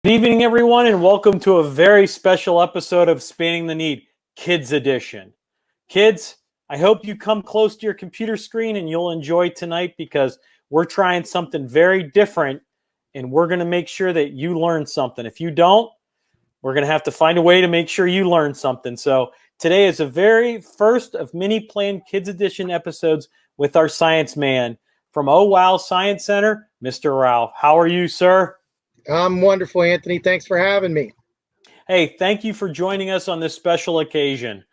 Good evening, everyone, and welcome to a very special episode of Spanning the Need, Kids Edition. Kids, I hope you come close to your computer screen and you'll enjoy tonight because we're trying something very different and we're going to make sure that you learn something. If you don't, we're going to have to find a way to make sure you learn something. So today is the very first of many planned Kids Edition episodes with our science man from Oh Wow Science Center, Mr. Ralf. How are you, sir? I'm wonderful, Anthony. Thanks for having me. Hey, thank you for joining us on this special occasion.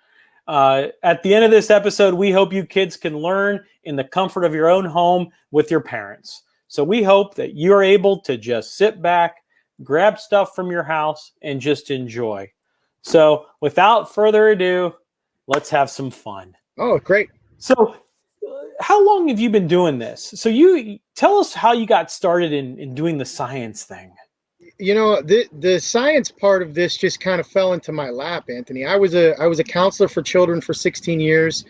At the end of this episode, we hope you kids can learn in the comfort of your own home with your parents. So we hope that you're able to just sit back, grab stuff from your house, and just enjoy. So without further ado, let's have some fun. Oh, great. So how long have you been doing this? So you tell us how you got started in doing the science thing. You know, the science part of this just kind of fell into my lap, Anthony. I was a counselor for children for 16 years.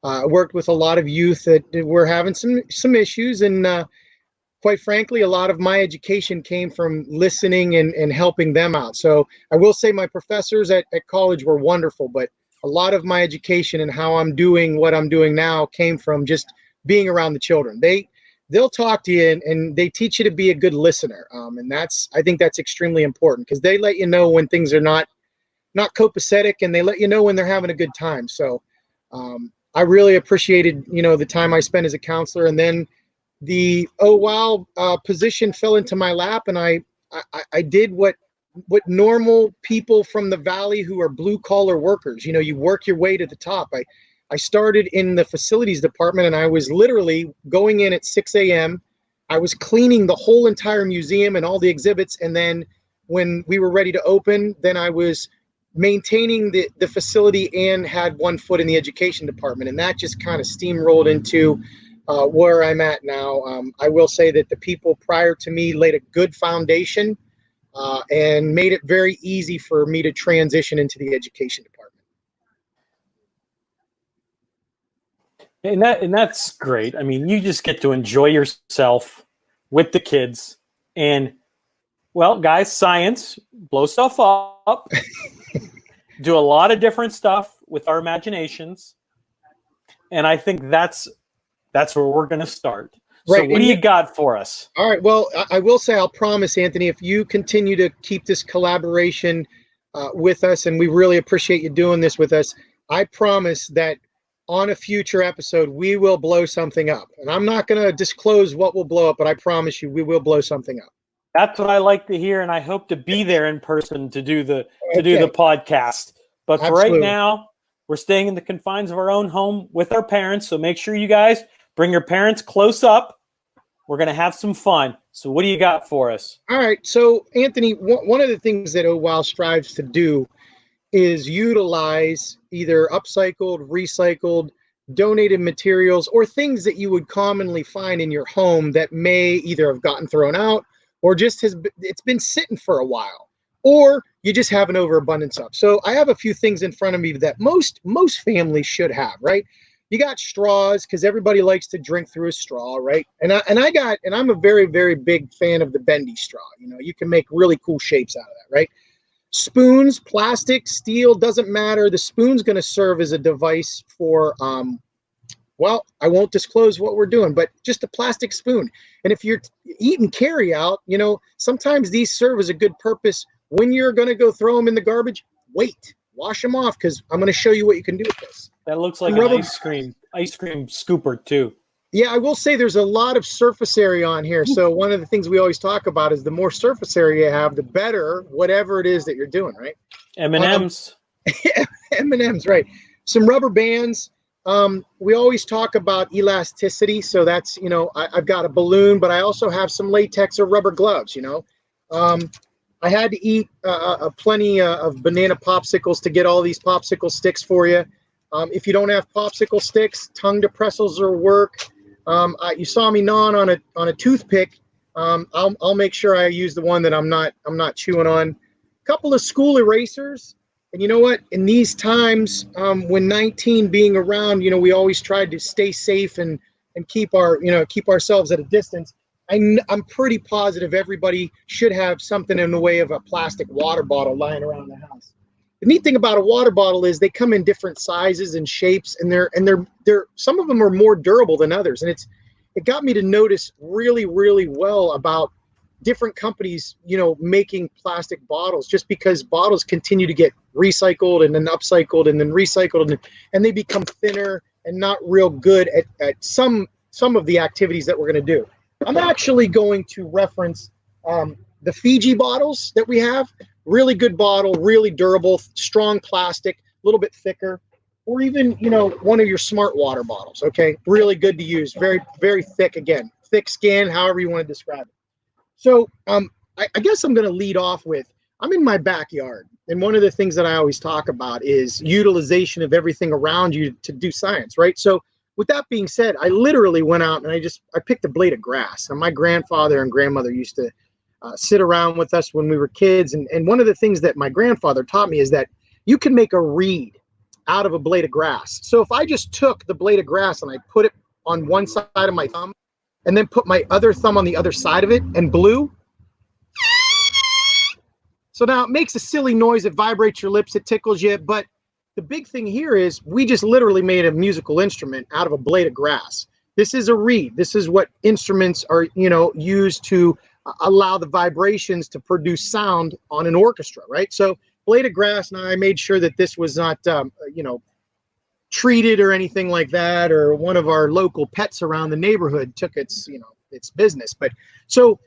I worked with a lot of youth that were having some issues, and quite frankly, a lot of my education came from listening and helping them out. So I will say my professors at college were wonderful, but a lot of my education and how I'm doing what I'm doing now came from just being around the children. They'll talk to you and they teach you to be a good listener. And I think that's extremely important because they let you know when things are not copacetic, and they let you know when they're having a good time. So I really appreciated, the time I spent as a counselor, and then the position fell into my lap, and I did what normal people from the valley who are blue collar workers, you work your way to the top. I started in the facilities department, and I was literally going in at 6 a.m. I was cleaning the whole entire museum and all the exhibits. And then when we were ready to open, then I was maintaining the facility and had one foot in the education department. And that just kind of steamrolled into where I'm at now. I will say that the people prior to me laid a good foundation and made it very easy for me to transition into the education department. And that's great. I mean, you just get to enjoy yourself with the kids. And, well, guys, science, blow stuff up, do a lot of different stuff with our imaginations. And I think that's where we're going to start. Right. So what do you got for us? All right. Well, I will say, I'll promise, Anthony, if you continue to keep this collaboration with us, and we really appreciate you doing this with us, I promise that on a future episode, we will blow something up. And I'm not going to disclose what will blow up, but I promise you, we will blow something up. That's what I like to hear, and I hope to be there in person to do the podcast. But for right now, we're staying in the confines of our own home with our parents. So make sure you guys bring your parents close up. We're going to have some fun. So what do you got for us? All right. So, Anthony, one of the things that OWOW strives to do is utilize either upcycled, recycled, donated materials, or things that you would commonly find in your home that may either have gotten thrown out or just it's been sitting for a while, or you just have an overabundance of. So I have a few things in front of me that most families should have, right? You got straws because everybody likes to drink through a straw, right? And I'm a very, very big fan of the bendy straw. You can make really cool shapes out of that, right? Spoons, plastic, steel, doesn't matter. The spoon's going to serve as a device for, I won't disclose what we're doing, but just a plastic spoon. And if you're eating carry out, sometimes these serve as a good purpose. When you're going to go throw them in the garbage, wash them off, because I'm going to show you what you can do with this. That looks like an ice cream scooper too. Yeah, I will say there's a lot of surface area on here. So one of the things we always talk about is the more surface area you have, the better whatever it is that you're doing, right? M&Ms. M&Ms, right. Some rubber bands. We always talk about elasticity. So that's, I've got a balloon, but I also have some latex or rubber gloves, I had to eat plenty of banana popsicles to get all these popsicle sticks for you. If you don't have popsicle sticks, tongue depressors will work. You saw me gnawing on a toothpick. I'll make sure I use the one that I'm not chewing on. A couple of school erasers. And you know what? In these times, when 19 being around, we always tried to stay safe and keep ourselves at a distance. I'm pretty positive everybody should have something in the way of a plastic water bottle lying around the house. The neat thing about a water bottle is they come in different sizes and shapes, and they're some of them are more durable than others. And it got me to notice really, really well about different companies, making plastic bottles, just because bottles continue to get recycled and then upcycled and then recycled, and they become thinner and not real good at some of the activities that we're going to do. I'm actually going to reference the Fiji bottles that we have. Really good bottle, really durable, strong plastic, a little bit thicker, or even, one of your smart water bottles, okay? Really good to use, very, very thick, again, thick skin, however you want to describe it. So I guess I'm going to lead off with, I'm in my backyard, and one of the things that I always talk about is utilization of everything around you to do science, right? So with that being said, I literally went out and I picked a blade of grass. And my grandfather and grandmother used to sit around with us when we were kids. And one of the things that my grandfather taught me is that you can make a reed out of a blade of grass. So if I just took the blade of grass and I put it on one side of my thumb and then put my other thumb on the other side of it and blew. So now it makes a silly noise. It vibrates your lips. It tickles you. But the big thing here is we just literally made a musical instrument out of a blade of grass. This is a reed. This is what instruments are, used to allow the vibrations to produce sound on an orchestra, right? So blade of grass. Now I made sure that this was not, treated or anything like that, or one of our local pets around the neighborhood took its business. But so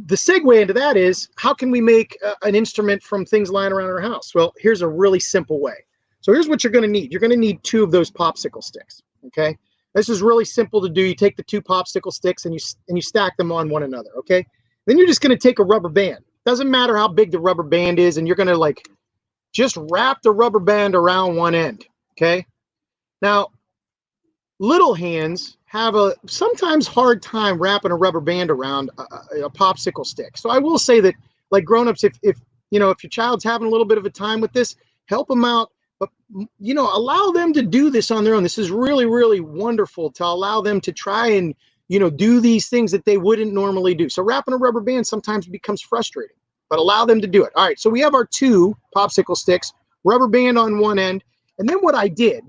the segue into that is, how can we make an instrument from things lying around our house? Well, here's a really simple way. So here's what you're going to need. You're going to need 2 of those popsicle sticks, okay? This is really simple to do. You take the 2 popsicle sticks and you stack them on one another, okay? Then you're just going to take a rubber band. Doesn't matter how big the rubber band is, and you're going to just wrap the rubber band around one end, okay? Now, little hands have a sometimes hard time wrapping a rubber band around a popsicle stick. So I will say that, like grown-ups, if your child's having a little bit of a time with this, help them out. But, allow them to do this on their own. This is really, really wonderful to allow them to try and, do these things that they wouldn't normally do. So wrapping a rubber band sometimes becomes frustrating, but allow them to do it. All right, so we have our 2 popsicle sticks, rubber band on one end. And then what I did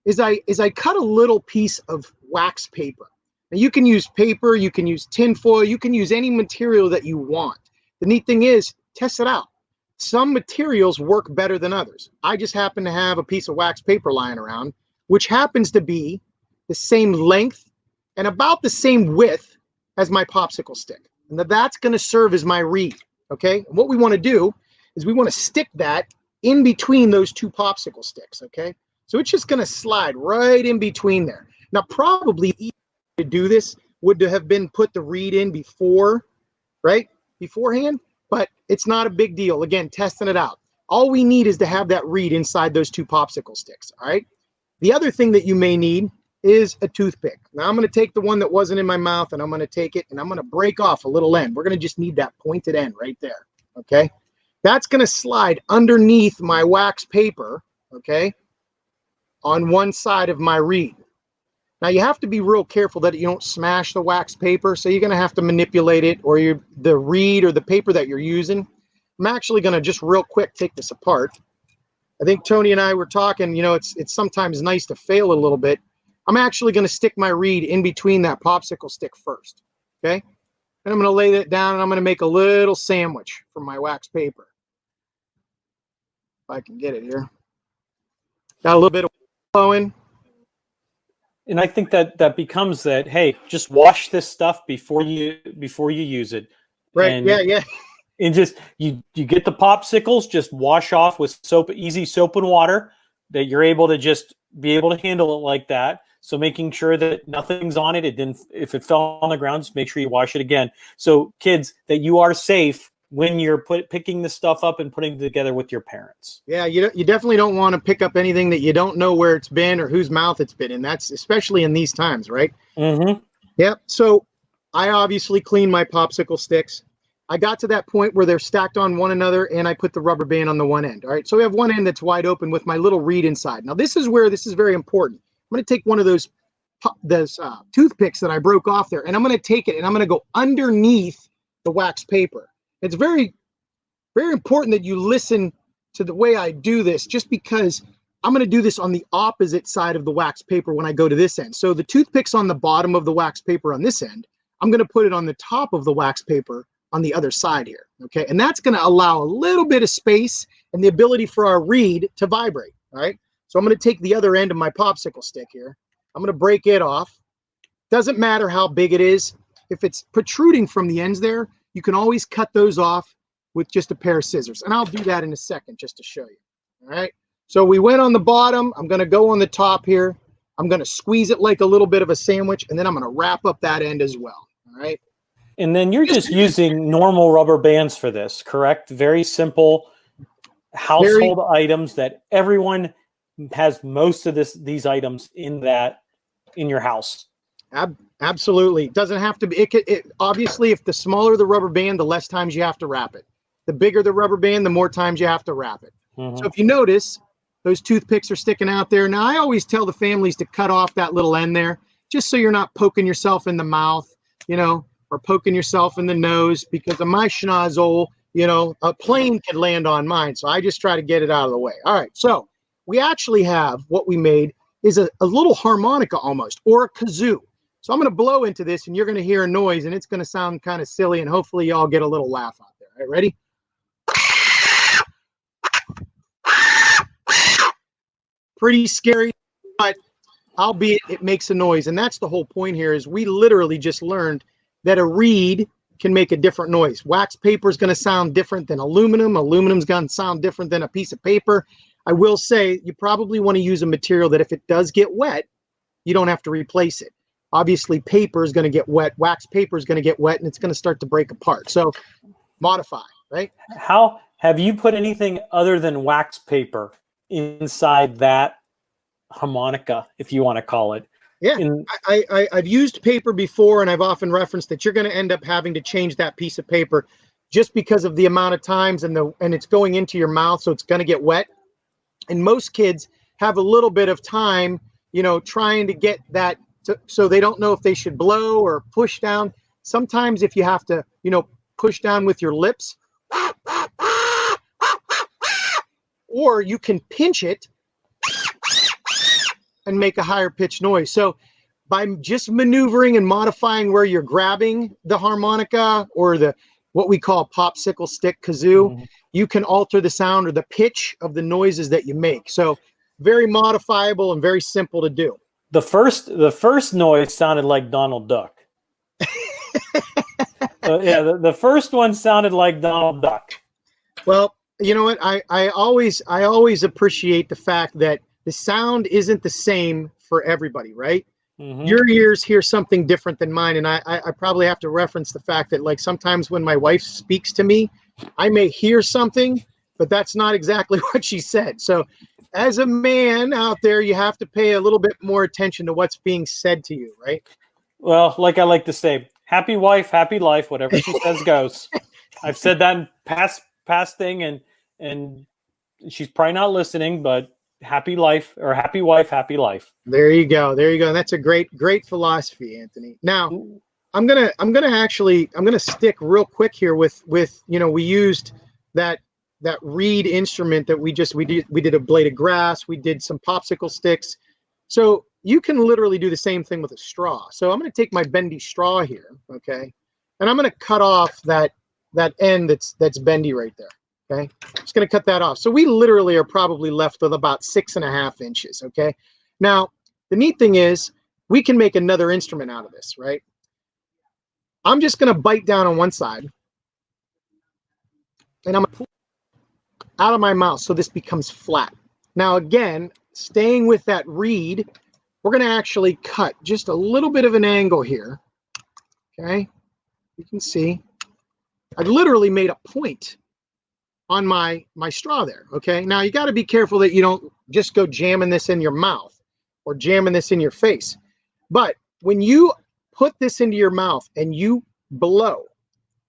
is I cut a little piece of wax paper. Now you can use paper, you can use tin foil, you can use any material that you want. The neat thing is, test it out. Some materials work better than others. I just happen to have a piece of wax paper lying around, which happens to be the same length and about the same width as my popsicle stick. And that's going to serve as my reed, okay? And what we want to do is we want to stick that in between those 2 popsicle sticks, okay? So it's just going to slide right in between there. Now, probably easier to do this would have been put the reed in beforehand, but it's not a big deal. Again, testing it out. All we need is to have that reed inside those 2 popsicle sticks, all right? The other thing that you may need is a toothpick. Now, I'm going to take the one that wasn't in my mouth, and I'm going to take it, and I'm going to break off a little end. We're going to just need that pointed end right there, okay? That's going to slide underneath my wax paper, okay, on one side of my reed. Now, you have to be real careful that you don't smash the wax paper, so you're going to have to manipulate it, or the reed or the paper that you're using. I'm actually going to just real quick take this apart. I think Tony and I were talking, it's sometimes nice to fail a little bit. I'm actually going to stick my reed in between that popsicle stick first, okay? And I'm going to lay that down, and I'm going to make a little sandwich from my wax paper. If I can get it here. Got a little bit of flowing. And I think that becomes that, hey, just wash this stuff before you use it. Right, and, yeah. And just, you get the popsicles, just wash off with easy soap and water, that you're able to just be able to handle it like that. So making sure that nothing's on it. If it fell on the ground, just make sure you wash it again. So kids, that you are safe when you're picking this stuff up and putting it together with your parents. Yeah, you definitely don't want to pick up anything that you don't know where it's been or whose mouth it's been in. That's especially in these times, right? Mm-hmm. Yep. So I obviously cleaned my popsicle sticks. I got to that point where they're stacked on one another, and I put the rubber band on the one end. All right. So we have one end that's wide open with my little reed inside. Now this is where this is very important. I'm going to take one of those toothpicks that I broke off there, and I'm going to take it and I'm going to go underneath the wax paper. It's very, very important that you listen to the way I do this, just because I'm going to do this on the opposite side of the wax paper when I go to this end. So the toothpick's on the bottom of the wax paper on this end. I'm going to put it on the top of the wax paper on the other side here, okay? And that's going to allow a little bit of space and the ability for our reed to vibrate, all right? So I'm going to take the other end of my popsicle stick here. I'm going to break it off. Doesn't matter how big it is. If it's protruding from the ends there, you can always cut those off with just a pair of scissors. And I'll do that in a second just to show you, all right? So we went on the bottom. I'm going to go on the top here. I'm going to squeeze it like a little bit of a sandwich, and then I'm going to wrap up that end as well, all right? And then you're just using normal rubber bands for this, correct? Very simple household items that everyone has most of these items in your house. Absolutely. It doesn't have to be. Obviously, if the smaller the rubber band, the less times you have to wrap it. The bigger the rubber band, the more times you have to wrap it. So if you notice, those toothpicks are sticking out there. Now, I always tell the families to cut off that little end there, just so you're not poking yourself in the mouth, or poking yourself in the nose, because of my schnozzle, a plane could land on mine. So I just try to get it out of the way. All right. So we actually have what we made is a little harmonica almost, or a kazoo. So I'm going to blow into this and you're going to hear a noise and it's going to sound kind of silly, and hopefully y'all get a little laugh out there. All right, ready? Pretty scary, but albeit it makes a noise. And that's the whole point here, is we literally just learned that a reed can make a different noise. Wax paper is going to sound different than aluminum. Aluminum's going to sound different than a piece of paper. I will say you probably want to use a material that if it does get wet, you don't have to replace it. Obviously, paper is going to get wet. Wax paper is going to get wet, and it's going to start to break apart. So modify, right? How have you put anything other than wax paper inside that harmonica, if you want to call it? Yeah, I've used paper before, and I've often referenced that you're going to end up having to change that piece of paper just because of the amount of times and it's going into your mouth, so it's going to get wet. And most kids have a little bit of time, trying to get that so they don't know if they should blow or push down. Sometimes if you have to, push down with your lips, or you can pinch it and make a higher pitched noise. So by just maneuvering and modifying where you're grabbing the harmonica or what we call popsicle stick kazoo, you can alter the sound or the pitch of the noises that you make. So very modifiable and very simple to do. The first noise sounded like Donald Duck. The first one sounded like Donald Duck. Well, you know what? I always appreciate the fact that the sound isn't the same for everybody, right? Your ears hear something different than mine, and I probably have to reference the fact that, like, sometimes when my wife speaks to me, I may hear something, but that's not exactly what she said. So as a man out there, you have to pay a little bit more attention to what's being said to you, right? Well, like I like to say, happy wife, happy life, whatever she says goes. I've said that in past thing, and she's probably not listening, but happy life, or happy wife, happy life. There you go. That's a great philosophy, Anthony. Now, I'm gonna stick real quick here with we used that reed instrument that we did a blade of grass, we did some popsicle sticks. So you can literally do the same thing with a straw. So I'm going to take my bendy straw here, okay, and I'm going to cut off that end that's bendy right there. Okay, just going to cut that off. So we literally are probably left with about 6.5 inches. Okay, now the neat thing is we can make another instrument out of this, right? I'm just going to bite down on one side, and I'm going to pull out of my mouth so this becomes flat. Now again, staying with that reed, we're going to actually cut just a little bit of an angle here. Okay, you can see I literally made a point on my straw there. Okay, now you got to be careful that you don't just go jamming this in your mouth or jamming this in your face. But when you put this into your mouth and you blow,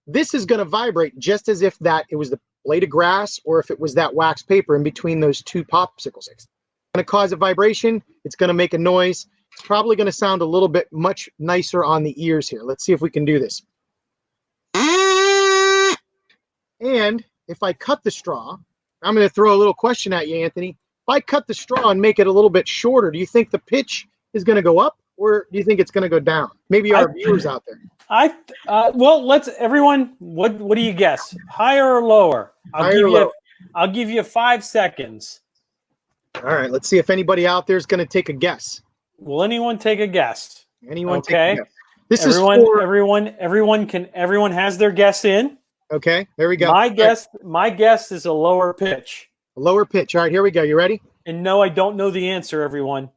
this is going to vibrate just as if it was the blade of grass or if it was that wax paper in between those two popsicle sticks. It's going to cause a vibration. It's going to make a noise. It's probably going to sound a little bit much nicer on the ears here. Let's see if we can do this. And if I cut the straw, I'm going to throw a little question at you, Anthony. If I cut the straw and make it a little bit shorter, do you think the pitch is going to go up, or do you think it's going to go down? Maybe our viewers out there. Well, let's everyone. What do you guess? Higher or lower? I'll give you 5 seconds. All right. Let's see if anybody out there is going to take a guess. Will anyone take a guess? Anyone? Okay. Take a guess? This is for everyone has their guess in. Okay. There we go. My guess is a lower pitch. A lower pitch. All right. Here we go. You ready? And no, I don't know the answer, everyone.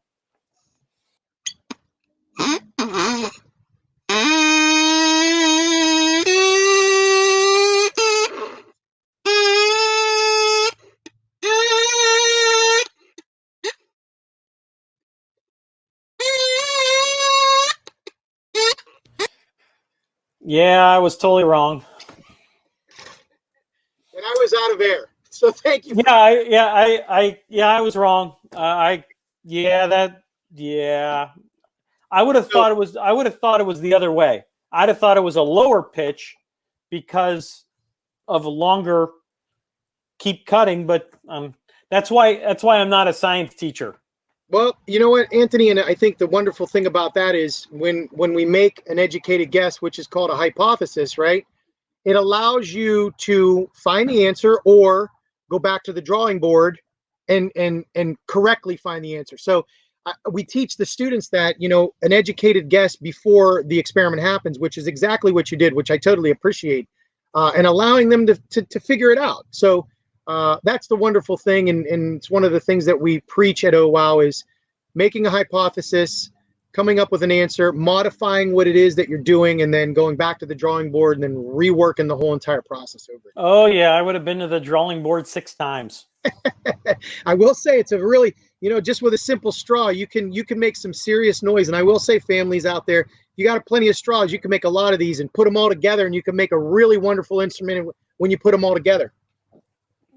Yeah, I was totally wrong. And I was out of air. So thank you. I was wrong. I would have thought it was. I would have thought it was the other way. I'd have thought it was a lower pitch because of longer keep cutting. But that's why I'm not a science teacher. Well, you know what, Anthony, and I think the wonderful thing about that is when we make an educated guess, which is called a hypothesis, right? It allows you to find the answer or go back to the drawing board and correctly find the answer. So we teach the students that, an educated guess before the experiment happens, which is exactly what you did, which I totally appreciate, and allowing them to figure it out. So that's the wonderful thing, and it's one of the things that we preach at OWOW is making a hypothesis, coming up with an answer, modifying what it is that you're doing, and then going back to the drawing board and then reworking the whole entire process over. Oh yeah, I would have been to the drawing board 6 times. I will say it's a really, just with a simple straw, you can make some serious noise. And I will say, families out there, you got plenty of straws, you can make a lot of these and put them all together, and you can make a really wonderful instrument when you put them all together.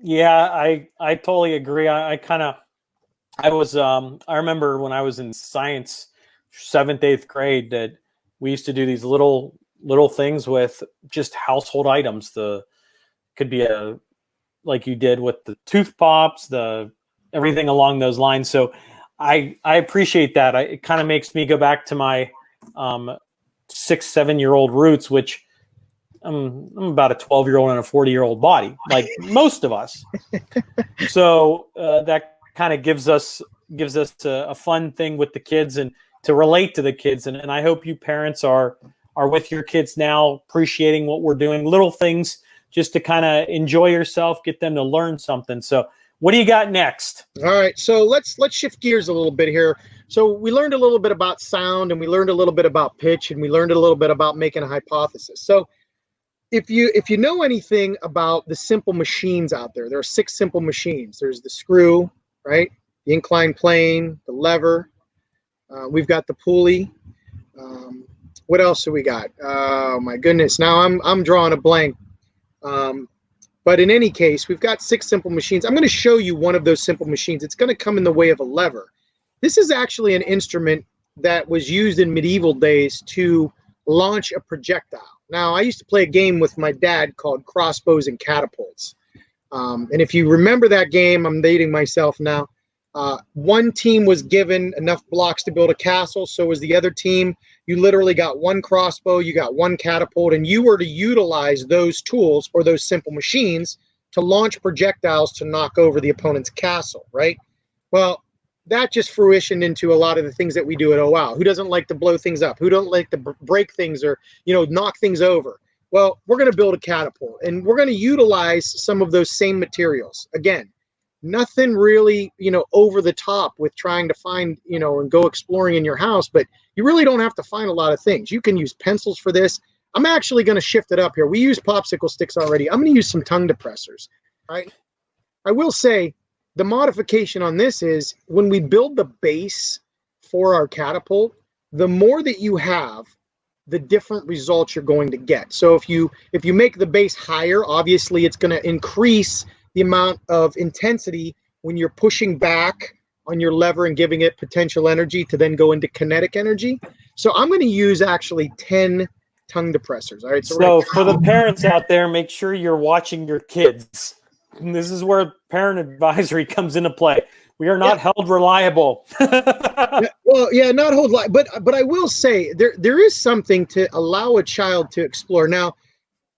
Yeah, I totally agree. I remember when I was in science, 7th, 8th grade, that we used to do these little things with just household items. Could be like you did with the tooth pops, everything along those lines. So I appreciate that. It kind of makes me go back to my 6-7-year-old roots, which I'm about a 12-year-old and a 40-year-old body, like most of us. So that kind of gives us a fun thing with the kids and to relate to the kids. And I hope you parents are with your kids now, appreciating what we're doing, little things just to kind of enjoy yourself, get them to learn something. So what do you got next? All right. So let's shift gears a little bit here. So we learned a little bit about sound, and we learned a little bit about pitch, and we learned a little bit about making a hypothesis. So if you know anything about the simple machines out there, there are 6 simple machines. There's the screw, right? The inclined plane, the lever. We've got the pulley. What else do we got? Oh my goodness! Now I'm drawing a blank. But in any case, we've got 6 simple machines. I'm going to show you one of those simple machines. It's going to come in the way of a lever. This is actually an instrument that was used in medieval days to launch a projectile. Now, I used to play a game with my dad called Crossbows and Catapults. And if you remember that game, I'm dating myself now. One team was given enough blocks to build a castle, so was the other team. You literally got 1 crossbow, you got 1 catapult, and you were to utilize those tools or those simple machines to launch projectiles to knock over the opponent's castle, right? Well, that just fruitioned into a lot of the things that we do at OWOW. Who doesn't like to blow things up? Who don't like to break things or, knock things over? Well, we're going to build a catapult, and we're going to utilize some of those same materials. Again, nothing really, over the top with trying to find, and go exploring in your house, but you really don't have to find a lot of things. You can use pencils for this. I'm actually going to shift it up here. We use popsicle sticks already. I'm going to use some tongue depressors, right? I will say the modification on this is when we build the base for our catapult, the more that you have, the different results you're going to get. So if you make the base higher, obviously it's going to increase the amount of intensity when you're pushing back on your lever and giving it potential energy to then go into kinetic energy. So I'm going to use actually 10 tongue depressors. All right. So for the parents out there, make sure you're watching your kids. And this is where parent advisory comes into play. We are not held reliable. Not hold light, but I will say there is something to allow a child to explore. Now,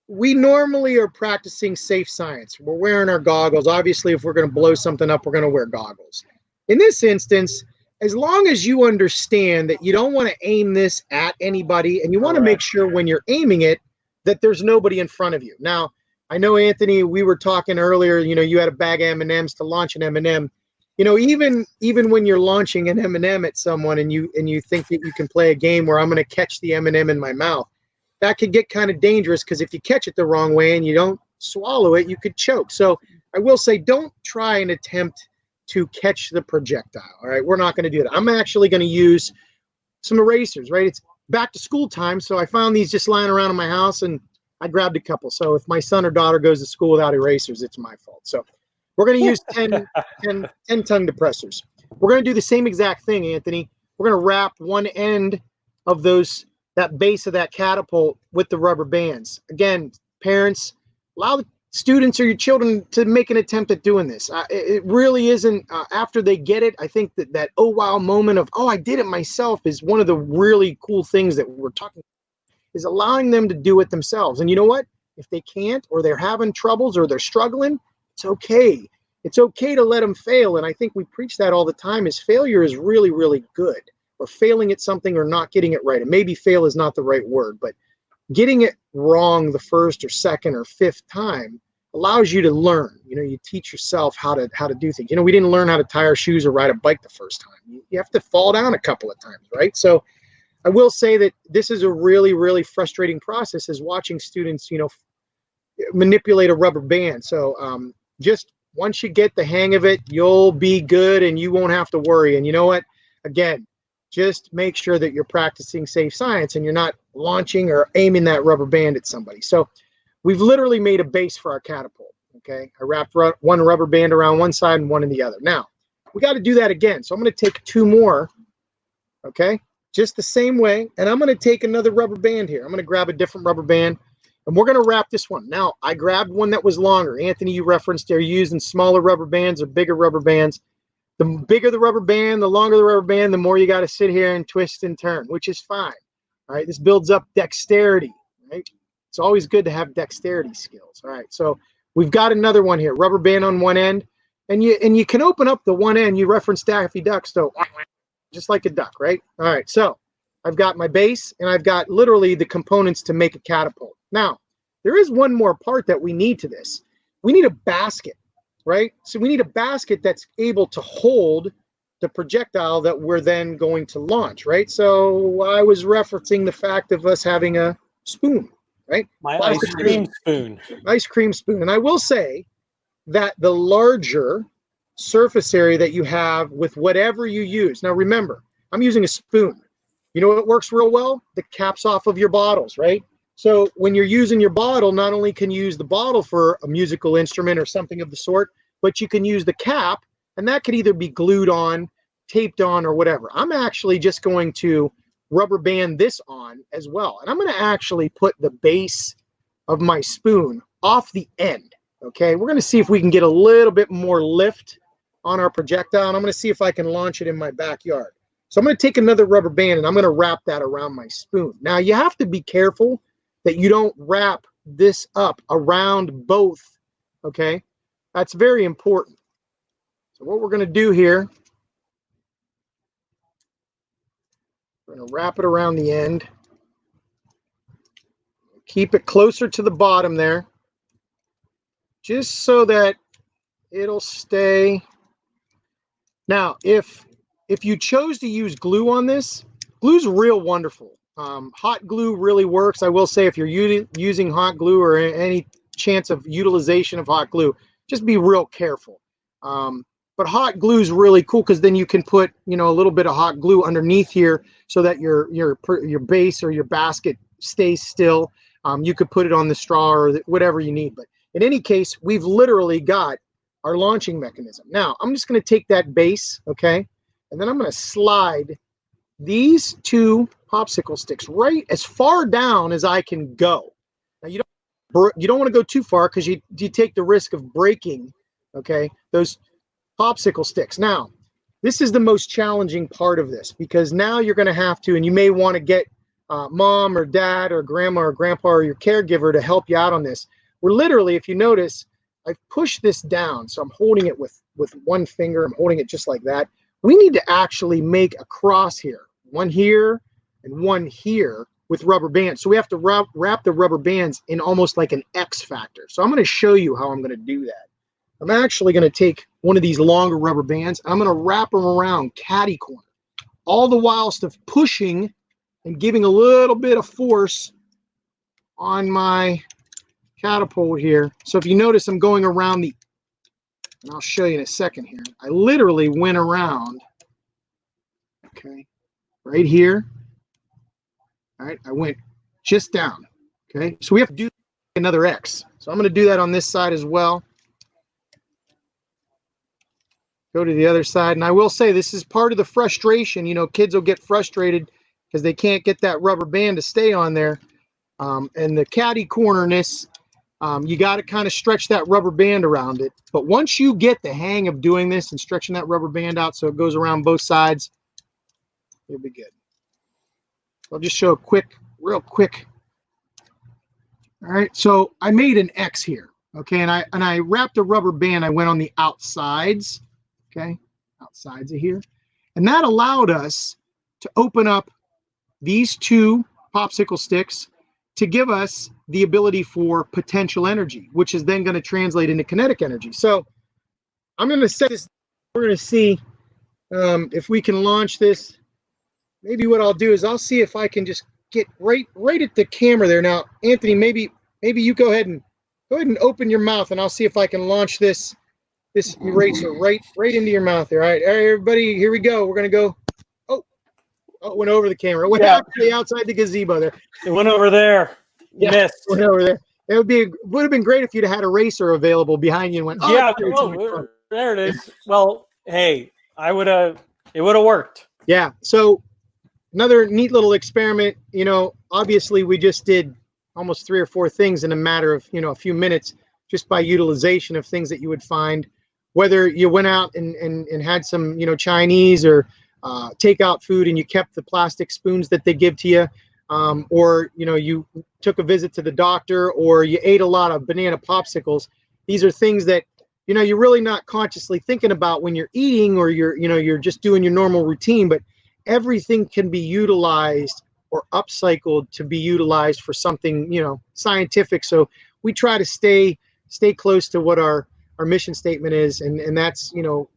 we normally are practicing safe science. We're wearing our goggles. Obviously, if we're going to blow something up, we're going to wear goggles. In this instance, as long as you understand that you don't want to aim this at anybody, and you want to make sure when you're aiming it that there's nobody in front of you. Now, I know, Anthony, we were talking earlier, you had a bag of M&Ms to launch an M&M. Even when you're launching an M&M at someone and you think that you can play a game where I'm going to catch the M&M in my mouth, that could get kind of dangerous, because if you catch it the wrong way and you don't swallow it, you could choke. So I will say, don't try and attempt to catch the projectile. All right, we're not going to do that. I'm actually going to use some erasers, right? It's back to school time, so I found these just lying around in my house, and I grabbed a couple. So if my son or daughter goes to school without erasers, it's my fault. So we're going to use 10 tongue depressors. We're going to do the same exact thing, Anthony. We're going to wrap one end of that base of that catapult with the rubber bands. Again, parents, allow the students or your children to make an attempt at doing this. It really isn't, after they get it, I think that oh wow moment of, oh, I did it myself is one of the really cool things that we're talking about, is allowing them to do it themselves. And you know what? If they can't, or they're having troubles, or they're struggling, it's okay. It's okay to let them fail. And I think we preach that all the time, is failure is really, really good. Or failing at something or not getting it right. And maybe fail is not the right word, but getting it wrong the first or second or fifth time allows you to learn. You teach yourself how to do things. We didn't learn how to tie our shoes or ride a bike the first time. You have to fall down a couple of times, right? So I will say that this is a really, really frustrating process, is watching students, manipulate a rubber band. So just once you get the hang of it, you'll be good and you won't have to worry. And you know what? Again, just make sure that you're practicing safe science and you're not launching or aiming that rubber band at somebody. So we've literally made a base for our catapult. Okay. I wrapped one rubber band around one side and one in the other. Now we got to do that again. So I'm going to take 2 more. Okay. Just the same way. And I'm going to take another rubber band here. I'm going to grab a different rubber band and we're going to wrap this one. Now I grabbed one that was longer. Anthony, you referenced they're using smaller rubber bands or bigger rubber bands. The bigger the rubber band, the longer the rubber band, the more you got to sit here and twist and turn, which is fine. All right, this builds up dexterity, right? It's always good to have dexterity skills. All right, so we've got another one here, rubber band on one end, and you can open up the one end. You referenced Daffy Duck, so just like a duck, right? All right, so I've got my base, and I've got literally the components to make a catapult. Now, there is one more part that we need to this. We need a basket. Right? So we need a basket that's able to hold the projectile that we're then going to launch, right? So I was referencing the fact of us having a spoon, right? My ice cream spoon. Ice cream spoon. And I will say that the larger surface area that you have with whatever you use. Now remember, I'm using a spoon. You know what works real well? The caps off of your bottles, right? So when you're using your bottle, not only can you use the bottle for a musical instrument or something of the sort, but you can use the cap, and that could either be glued on, taped on, or whatever. I'm actually just going to rubber band this on as well. And I'm going to actually put the base of my spoon off the end. Okay, we're going to see if we can get a little bit more lift on our projectile, and I'm going to see if I can launch it in my backyard. So I'm going to take another rubber band, and I'm going to wrap that around my spoon. Now, you have to be careful that you don't wrap this up around both, okay? That's very important. So what we're going to do here, we're going to wrap it around the end. Keep it closer to the bottom there, just so that it'll stay. Now, if you chose to use glue on this, glue's real wonderful. Hot glue really works. I will say, if you're using hot glue or any chance of utilization of hot glue, just be real careful. But hot glue is really cool, because then you can put, a little bit of hot glue underneath here so that your base or your basket stays still. You could put it on the straw or whatever you need. But in any case, we've literally got our launching mechanism. Now, I'm just going to take that base, okay, and then I'm going to slide these two popsicle sticks right as far down as I can go. Now, you don't want to go too far because you take the risk of breaking, okay, those popsicle sticks. Now, this is the most challenging part of this because now you're going to have to, and you may want to get mom or dad or grandma or grandpa or your caregiver to help you out on this. We're literally, if you notice, I've pushed this down. So I'm holding it with one finger. I'm holding it just like that. We need to actually make a cross here. One here and one here with rubber bands. So we have to wrap the rubber bands in almost like an X factor. So I'm going to show you how I'm going to do that. I'm actually going to take one of these longer rubber bands. I'm going to wrap them around catty corner, all the whilst of pushing and giving a little bit of force on my catapult here. So if you notice, I'm going around and I'll show you in a second here. I literally went around, okay, right here. All right, I went just down, okay? So we have to do another X. So I'm going to do that on this side as well. Go to the other side. And I will say this is part of the frustration. You know, kids will get frustrated because they can't get that rubber band to stay on there. And the catty cornerness, you got to kind of stretch that rubber band around it. But once you get the hang of doing this and stretching that rubber band out so it goes around both sides, you'll be good. I'll just show a real quick. All right, so I made an X here, okay, and I wrapped a rubber band. I went on the outsides, okay, outsides of here, and that allowed us to open up these two popsicle sticks to give us the ability for potential energy, which is then going to translate into kinetic energy. So I'm going to set this. We're going to see if we can launch this. Maybe what I'll do is I'll see if I can just get right at the camera there. Now, Anthony, maybe you go ahead and open your mouth, and I'll see if I can launch this eraser right into your mouth there. All right, everybody, here we go. We're gonna go. Oh, it went over the camera. It went actually outside the gazebo there. It went over there. Yeah, missed. Went over there. It would have been great if you'd had a eraser available behind you and went. Oh, yeah, there it is. Well, hey, it would have worked. Yeah. So another neat little experiment. You know, obviously we just did almost 3 or 4 things in a matter of a few minutes, just by utilization of things that you would find, whether you went out and had some Chinese or takeout food and you kept the plastic spoons that they give to you, or you took a visit to the doctor, or you ate a lot of banana popsicles. These are things that you're really not consciously thinking about when you're eating, or you're just doing your normal routine, but everything can be utilized or upcycled to be utilized for something scientific. So we try to stay close to what our mission statement is, and that's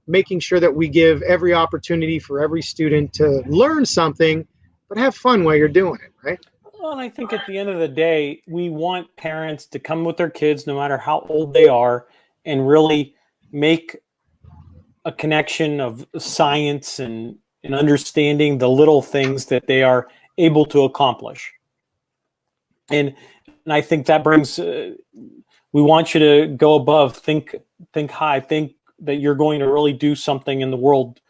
making sure that we give every opportunity for every student to learn something, but have fun while you're doing it, right? Well, and I think at the end of the day, we want parents to come with their kids, no matter how old they are, and really make a connection of science and understanding the little things that they are able to accomplish. And I think that brings, we want you to go above, think high, think that you're going to really do something in the world,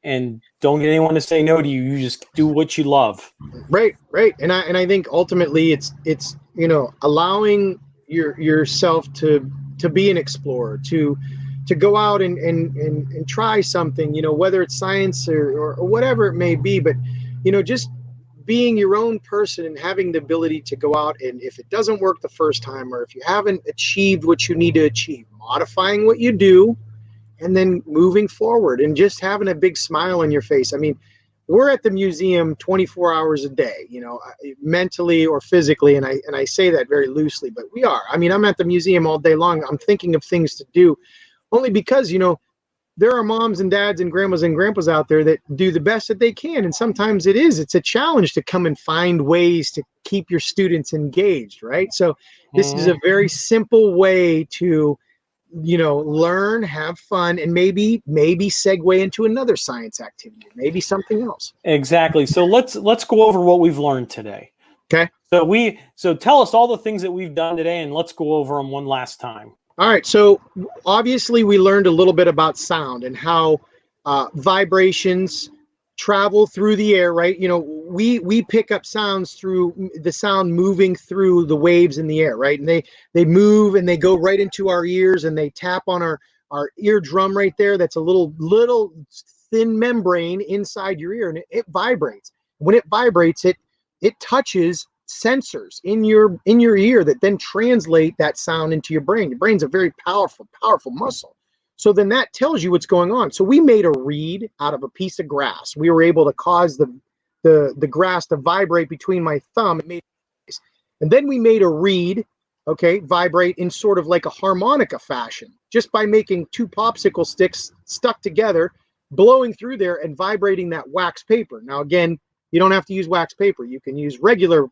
and don't get anyone to say no to you. You just do what you love. Right. And I think ultimately it's allowing yourself to be an explorer, to go out and try something, whether it's science or whatever it may be, but just being your own person and having the ability to go out, and if it doesn't work the first time, or if you haven't achieved what you need to achieve, modifying what you do and then moving forward and just having a big smile on your face. I mean, we're at the museum 24 hours a day, mentally or physically. And I say that very loosely, but we are. I mean, I'm at the museum all day long. I'm thinking of things to do, only because, there are moms and dads and grandmas and grandpas out there that do the best that they can. And sometimes it's a challenge to come and find ways to keep your students engaged, right? So this is a very simple way to, learn, have fun, and maybe segue into another science activity, maybe something else. Exactly. So let's go over what we've learned today. Okay. So tell us all the things that we've done today, and let's go over them one last time. All right. So obviously, we learned a little bit about sound and how vibrations travel through the air, right? We pick up sounds through the sound moving through the waves in the air, right? And they move and they go right into our ears and they tap on our eardrum right there. That's a little thin membrane inside your ear, and it vibrates. When it vibrates, it touches sensors in your ear that then translate that sound into your brain. Your brain's a very powerful muscle. So then that tells you what's going on. So we made a reed out of a piece of grass. We were able to cause the grass to vibrate between my thumb. And then we made a reed, okay, vibrate in sort of like a harmonica fashion, just by making two popsicle sticks stuck together, blowing through there and vibrating that wax paper. Now, again, you don't have to use wax paper. You can use regular,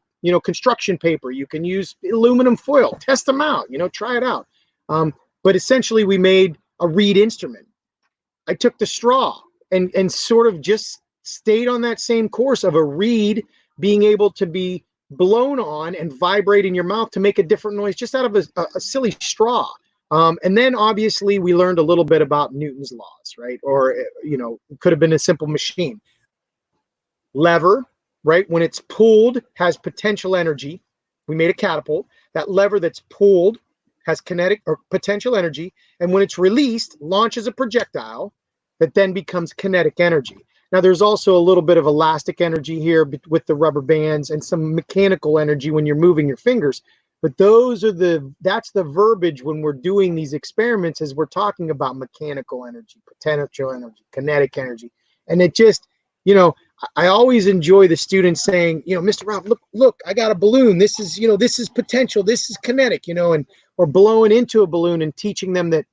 construction paper. You can use aluminum foil. Test them out. Try it out. But essentially, we made a reed instrument. I took the straw and sort of just stayed on that same course of a reed being able to be blown on and vibrate in your mouth to make a different noise just out of a silly straw. And then obviously we learned a little bit about Newton's laws, right? Or, it could have been a simple machine. Lever, right? When it's pulled, has potential energy. We made a catapult. That lever that's pulled has kinetic or potential energy. And when it's released, launches a projectile that then becomes kinetic energy. Now, there's also a little bit of elastic energy here with the rubber bands and some mechanical energy when you're moving your fingers. But that's the verbiage when we're doing these experiments, as we're talking about mechanical energy, potential energy, kinetic energy. And it just, I always enjoy the students saying, Mr. Ralf, look, I got a balloon. This is potential. This is kinetic, or blowing into a balloon and teaching them that,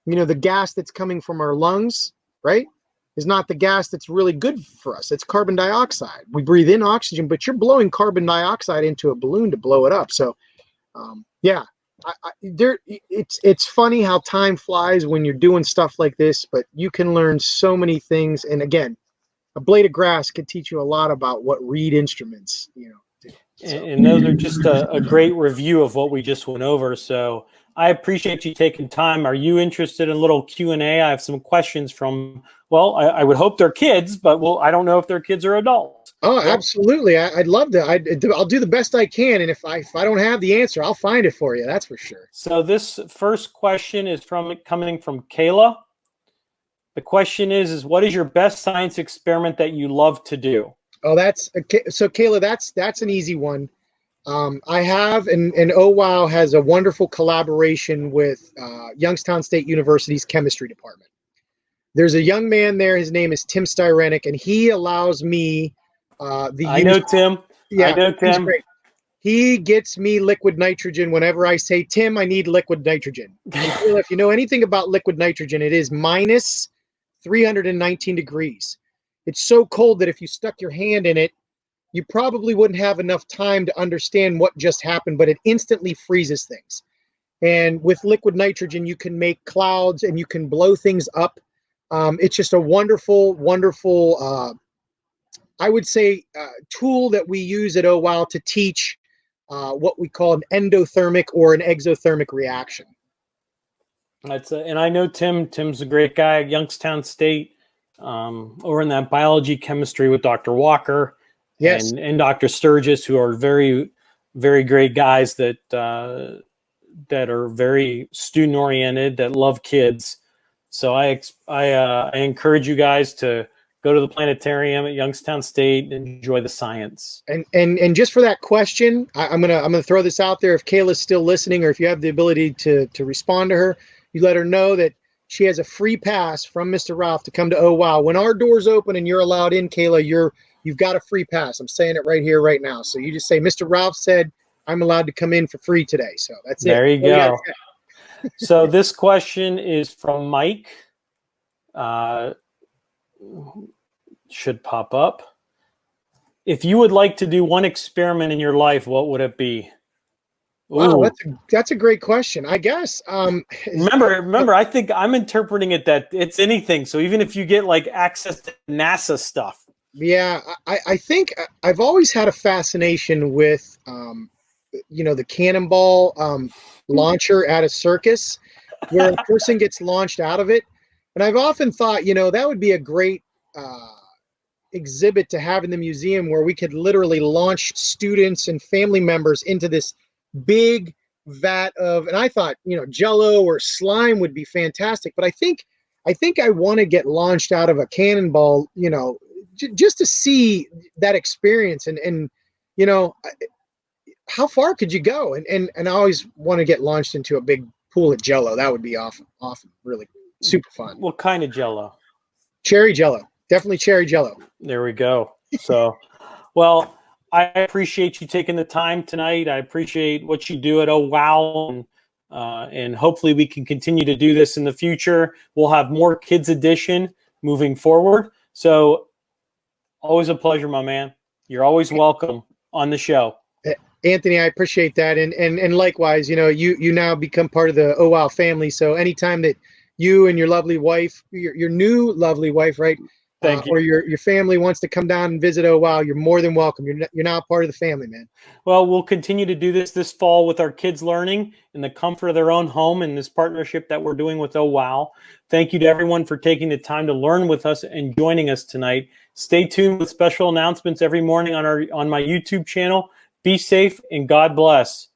the gas that's coming from our lungs, right, is not the gas that's really good for us. It's carbon dioxide. We breathe in oxygen, but you're blowing carbon dioxide into a balloon to blow it up. So, yeah, it's funny how time flies when you're doing stuff like this, but you can learn so many things. And again, a blade of grass could teach you a lot about what reed instruments, do. So. And those are just a great review of what we just went over. So I appreciate you taking time. Are you interested in a little Q&A? I have some questions from, I would hope they're kids, but I don't know if they're kids or adults. Oh, absolutely. I'd love to. I'll do the best I can. And if I don't have the answer, I'll find it for you. That's for sure. So this first question is coming from Kayla. The question is what is your best science experiment that you love to do? Oh, so Kayla, that's an easy one. I have, and OWOW has a wonderful collaboration with Youngstown State University's chemistry department. There's a young man there. His name is Tim Styrenic, and he allows me I know Tim. Yeah, I know Tim. He's great. He gets me liquid nitrogen whenever I say, Tim, I need liquid nitrogen. If you know anything about liquid nitrogen, it is minus 319 degrees. It's so cold that if you stuck your hand in it, you probably wouldn't have enough time to understand what just happened, but it instantly freezes things. And with liquid nitrogen, you can make clouds and you can blow things up. It's just a wonderful, I would say, tool that we use at OWOW to teach what we call an endothermic or an exothermic reaction. And I know Tim. Tim's a great guy at Youngstown State, over in that biology chemistry with Dr. Walker, yes, and Dr. Sturgis, who are very, very great guys that are very student oriented, that love kids. So I encourage you guys to go to the planetarium at Youngstown State and enjoy the science. And just for that question, I'm gonna throw this out there. If Kayla's still listening, or if you have the ability to respond to her, you let her know that she has a free pass from Mr. Ralf to come to OWOW. When our doors open and you're allowed in, Kayla, you've got a free pass. I'm saying it right here, right now. So you just say, Mr. Ralf said I'm allowed to come in for free today. So that's it. There you go. So this question is from Mike. Should pop up. If you would like to do one experiment in your life, what would it be? Wow, that's a great question. I guess. Remember, I think I'm interpreting it that it's anything. So even if you get like access to NASA stuff. Yeah, I think I've always had a fascination with, the cannonball launcher at a circus. where a person gets launched out of it. And I've often thought, that would be a great exhibit to have in the museum, where we could literally launch students and family members into this big vat of, and I thought, Jello or slime would be fantastic. But I think I want to get launched out of a cannonball, just to see that experience. And how far could you go? And I always want to get launched into a big pool of Jello. That would be awesome, really super fun. What kind of Jello? Cherry Jello, definitely cherry Jello. There we go. So, well, I appreciate you taking the time tonight. I appreciate what you do at Oh Wow, and hopefully we can continue to do this in the future. We'll have more Kids Edition moving forward. So, always a pleasure, my man. You're always welcome on the show. Anthony, I appreciate that, and likewise, you now become part of the Oh Wow family. So anytime that you and your lovely wife, your new lovely wife, right, Thank you. or your family wants to come down and visit Oh Wow, you're more than welcome. You're now part of the family, man. Well, we'll continue to do this fall with our kids learning in the comfort of their own home in this partnership that we're doing with Oh Wow. Thank you to everyone for taking the time to learn with us and joining us tonight. Stay tuned with special announcements every morning on my YouTube channel. Be safe and God bless.